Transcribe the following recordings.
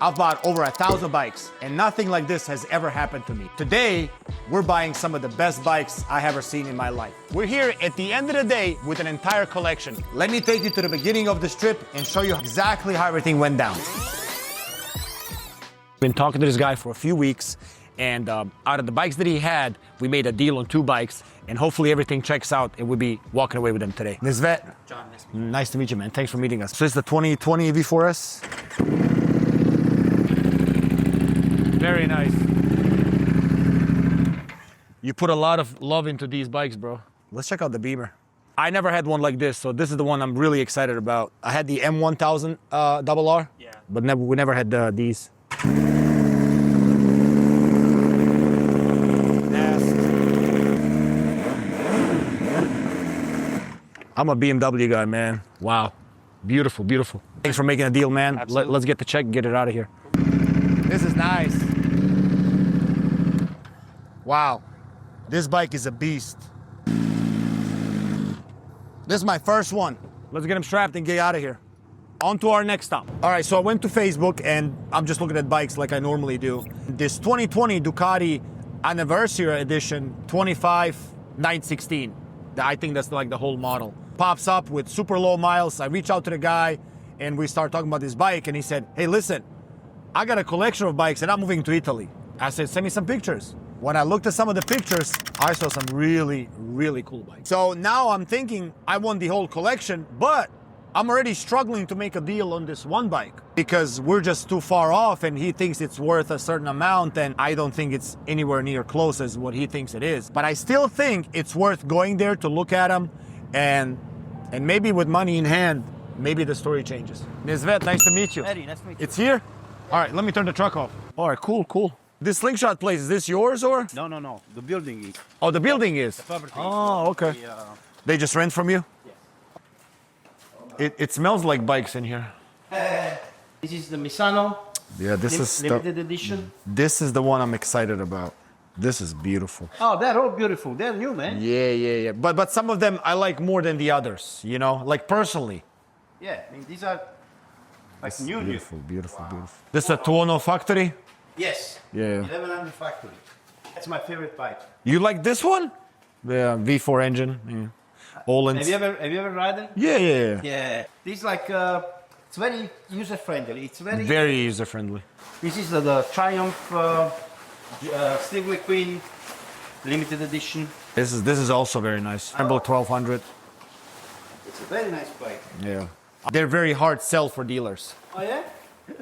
I've bought over 1,000 bikes, and nothing like this has ever happened to me. Today, we're buying some of the best bikes I ever seen in my life. We're here at the end of the day with an entire collection. Let me take you to the beginning of this trip and show you exactly how everything went down. Been talking to this guy for a few weeks, and out of the bikes that he had, we made a deal on 2 bikes, and hopefully everything checks out and we'll be walking away with them today. Nisvet. John, nice to meet you, man. Thanks for meeting us. So this is the 2020 V4S. Very nice. You put a lot of love into these bikes, bro. Let's check out the Beamer. I never had one like this, so this is the one I'm really excited about. I had the M1000 RR, yeah, but we never had these. I'm a BMW guy, man. Wow. Beautiful, beautiful. Thanks for making a deal, man. Let's get the check and get it out of here. This is nice. Wow. This bike is a beast. This is my first one. Let's get him strapped and get out of here. On to our next stop. All right, so I went to Facebook and I'm just looking at bikes like I normally do. This 2020 Ducati Anniversario Edition 25-916. I think that's like the whole model. Pops up with super low miles. I reach out to the guy and we start talking about this bike and he said, hey, listen, I got a collection of bikes and I'm moving to Italy. I said, send me some pictures. When I looked at some of the pictures, I saw some really, really cool bikes. So now I'm thinking I want the whole collection, but I'm already struggling to make a deal on this one bike because we're just too far off and he thinks it's worth a certain amount and I don't think it's anywhere near close as what he thinks it is. But I still think it's worth going there to look at them and maybe with money in hand, maybe the story changes. Nisvet, nice to meet you. Eddie, nice to meet you. It's here? All right, let me turn the truck off. All right, cool, cool. This slingshot place, is this yours or? No. The building is. Oh, the building is? The property. Oh, okay. They just rent from you? Yes. It smells like bikes in here. This is the Misano. Yeah, this is limited edition. This is the one I'm excited about. This is beautiful. Oh, they're all beautiful. They're new, man. Yeah. But some of them I like more than the others, you know, like personally. Yeah, I mean, these are like new. Beautiful. This is a Tuono factory? Yes. Yeah. 1100 factory. That's my favorite bike. You like this one? The V4 engine. Yeah. Olens. Have you ever ridden? Yeah. Yeah. This like it's very user friendly. It's very user friendly. This is the Triumph Stigler Queen limited edition. This is also very nice. Rebel 1200. It's a very nice bike. Yeah. They're very hard sell for dealers. Oh yeah?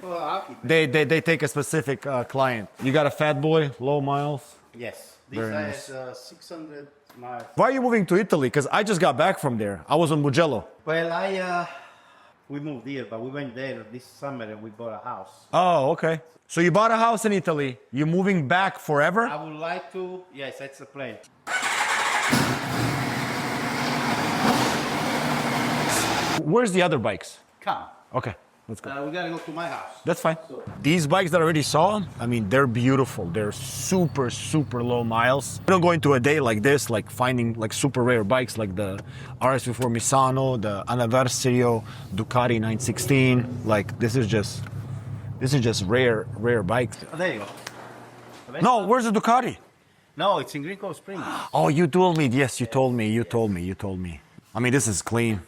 Well, I'll keep it. They take a specific client. You got a Fat Boy, low miles. Yes. This Very has nice. 600 miles. Why are you moving to Italy? Because I just got back from there. I was on Mugello. Well, we moved here, but we went there this summer and we bought a house. Oh, okay. So you bought a house in Italy. You're moving back forever? I would like to. Yes, that's the plan. Where's the other bikes? Come. Okay, let's go. We gotta go to my house. That's fine. These bikes that I already saw, I mean, they're beautiful. They're super, super low miles. I don't go into a day like this, like finding like super rare bikes like the RS4 Misano, the Anniversario, Ducati 916. Like this is just rare bikes. Oh, there you go. No, where's the Ducati? No, it's in Green Cove Springs. Oh, you told me. Yes, you told me. You told me. I mean, this is clean.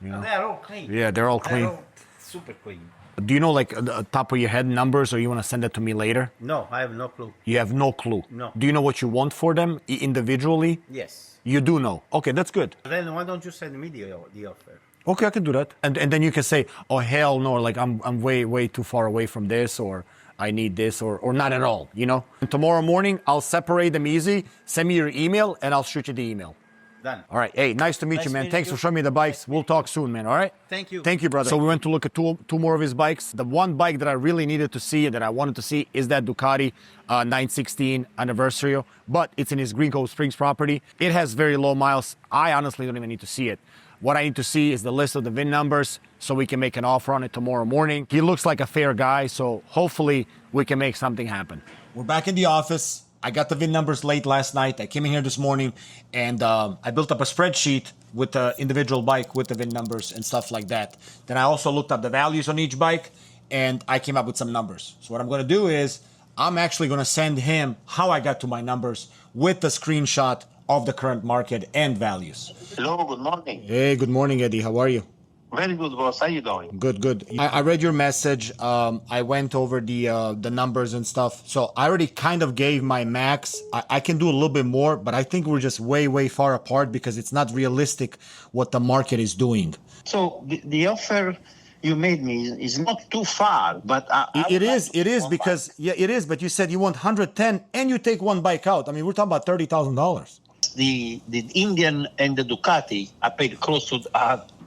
You know? They're all clean. Yeah, they're all clean. They're all super clean. Do you know like the top of your head numbers, or you want to send that to me later? No, I have no clue. You have no clue. No. Do you know what you want for them individually? Yes. You do know. Okay, that's good. Then why don't you send me the offer? Okay, I can do that. And then you can say, oh hell no, like I'm way too far away from this, or I need this, or not at all. You know. And tomorrow morning I'll separate them easy. Send me your email, and I'll shoot you the email. Done. All right. Hey, nice to meet you, man. Thanks for showing me the bikes. We'll talk soon, man. All right? Thank you. Thank you, brother. So we went to look at two more of his bikes. The one bike that I really needed to see, that I wanted to see, is that Ducati 916 Anniversario, but it's in his Green Cove Springs property. It has very low miles. I honestly don't even need to see it. What I need to see is the list of the VIN numbers so we can make an offer on it tomorrow morning. He looks like a fair guy, so hopefully we can make something happen. We're back in the office. I got the VIN numbers late last night. I came in here this morning and I built up a spreadsheet with the individual bike with the VIN numbers and stuff like that. Then I also looked up the values on each bike and I came up with some numbers. So what I'm gonna do is, I'm actually gonna send him how I got to my numbers with the screenshot of the current market and values. Hello, good morning. Hey, good morning, Eddie. How are you? Very good, boss. How you doing? Good, good. I read your message. I went over the numbers and stuff. So I already kind of gave my max. I can do a little bit more, but I think we're just way, way far apart because it's not realistic what the market is doing. So the offer you made me is not too far, but It is because, yeah, it is. But you said you want 110 and you take one bike out. I mean, we're talking about $30,000. the Indian and the Ducati, I paid close to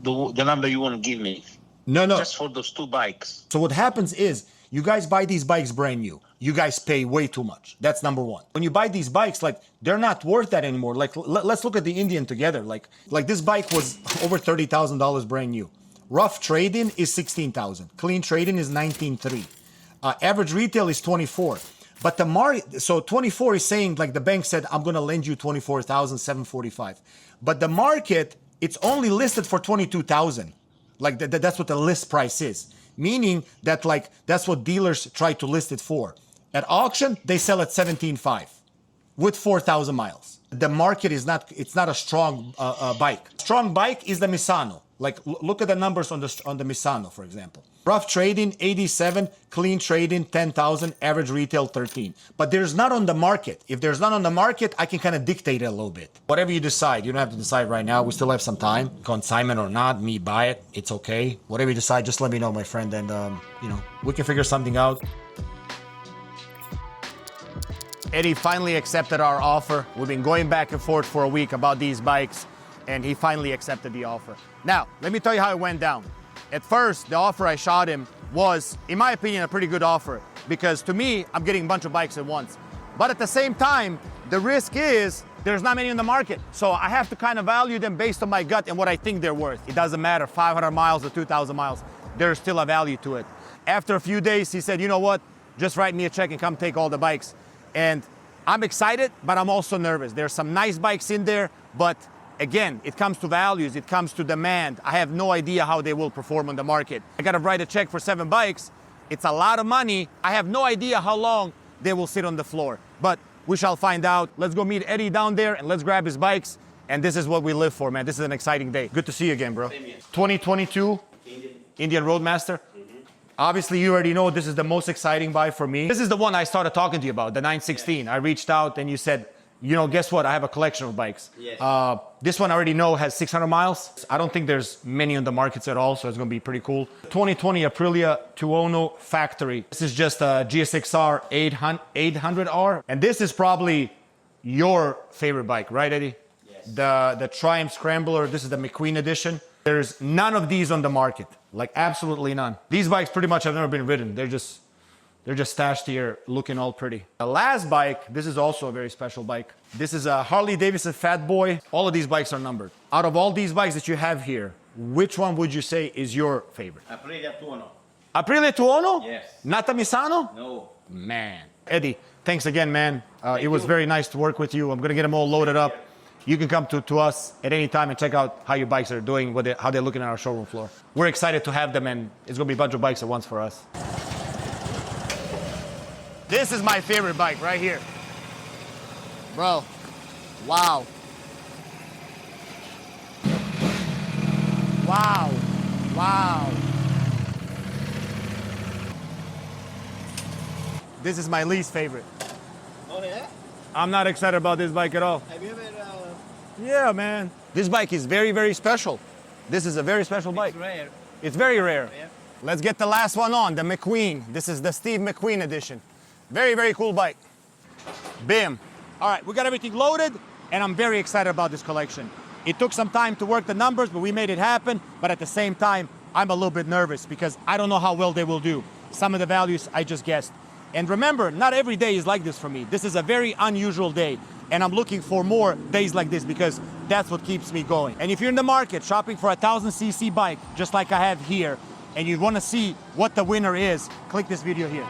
the number you want to give me. No. Just for those two bikes. So what happens is you guys buy these bikes brand new. You guys pay way too much. That's number one. When you buy these bikes, like they're not worth that anymore. Like let's look at the Indian together. Like this bike was over $30,000 brand new. Rough trade-in is $16,000. Clean trade-in is $19,300. Average retail is $24,000. But so 24 is saying, like the bank said, I'm gonna lend you $24,745. But the market, it's only listed for $22,000. Like that's what the list price is. Meaning that like that's what dealers try to list it for. At auction, they sell at $17,500 with 4,000 miles. The market is not, it's not a strong bike. Strong bike is the Misano. Like look at the numbers on the Misano, for example. Rough trade-in 87, clean trade-in 10,000, average retail 13. But there's not on the market. If there's not on the market, I can kind of dictate it a little bit. Whatever you decide, you don't have to decide right now. We still have some time. Consignment or not, me buy it. It's okay. Whatever you decide, just let me know, my friend, and you know, we can figure something out. Eddie finally accepted our offer. We've been going back and forth for a week about these bikes, and he finally accepted the offer. Now, let me tell you how it went down. At first, the offer I shot him was, in my opinion, a pretty good offer because to me, I'm getting a bunch of bikes at once. But at the same time, the risk is there's not many in the market. So I have to kind of value them based on my gut and what I think they're worth. It doesn't matter, 500 miles or 2,000 miles, there's still a value to it. After a few days, he said, you know what, just write me a check and come take all the bikes. And I'm excited, but I'm also nervous. There's some nice bikes in there, but again, it comes to values, it comes to demand. I have no idea how they will perform on the market. I gotta write a check for 7 bikes. It's a lot of money. I have no idea how long they will sit on the floor, but we shall find out. Let's go meet Eddie down there and let's grab his bikes. And this is what we live for, man. This is an exciting day. Good to see you again, bro. 2022 Indian Roadmaster. Obviously, you already know this is the most exciting bike for me. This is the one I started talking to you about, the 916. I reached out and you said, you know, guess what? I have a collection of bikes. Yes. This one I already know has 600 miles. I don't think there's many on the markets at all, so it's gonna be pretty cool. 2020 Aprilia Tuono Factory. This is just a GSX-R 800R. And this is probably your favorite bike, right, Eddie? Yes. The Triumph Scrambler, this is the McQueen edition. There's none of these on the market, like absolutely none. These bikes pretty much have never been ridden. They're just stashed here looking all pretty. The last bike, this is also a very special bike. This is a Harley Davidson Fat Boy. All of these bikes are numbered. Out of all these bikes that you have here, which one would you say is your favorite? Aprilia Tuono. Aprilia Tuono? Yes. Not the Misano? No. Man. Eddie, thanks again, man. It was very nice to work with you. I'm gonna get them all loaded up. You can come to us at any time and check out how your bikes are doing, how they're looking at our showroom floor. We're excited to have them, and it's gonna be a bunch of bikes at once for us. This is my favorite bike right here. Bro, wow. Wow, wow. This is my least favorite. Oh, yeah? I'm not excited about this bike at all. Have you ever... Yeah, man. This bike is very, very special. This is a very special bike. It's rare. It's very rare. Yeah. Let's get the last one on, the McQueen. This is the Steve McQueen edition. Very, very cool bike. Bam. All right, we got everything loaded, and I'm very excited about this collection. It took some time to work the numbers, but we made it happen. But at the same time, I'm a little bit nervous because I don't know how well they will do. Some of the values I just guessed. And remember, not every day is like this for me. This is a very unusual day, and I'm looking for more days like this because that's what keeps me going. And if you're in the market shopping for a 1000cc bike, just like I have here, and you want to see what the winner is, click this video here.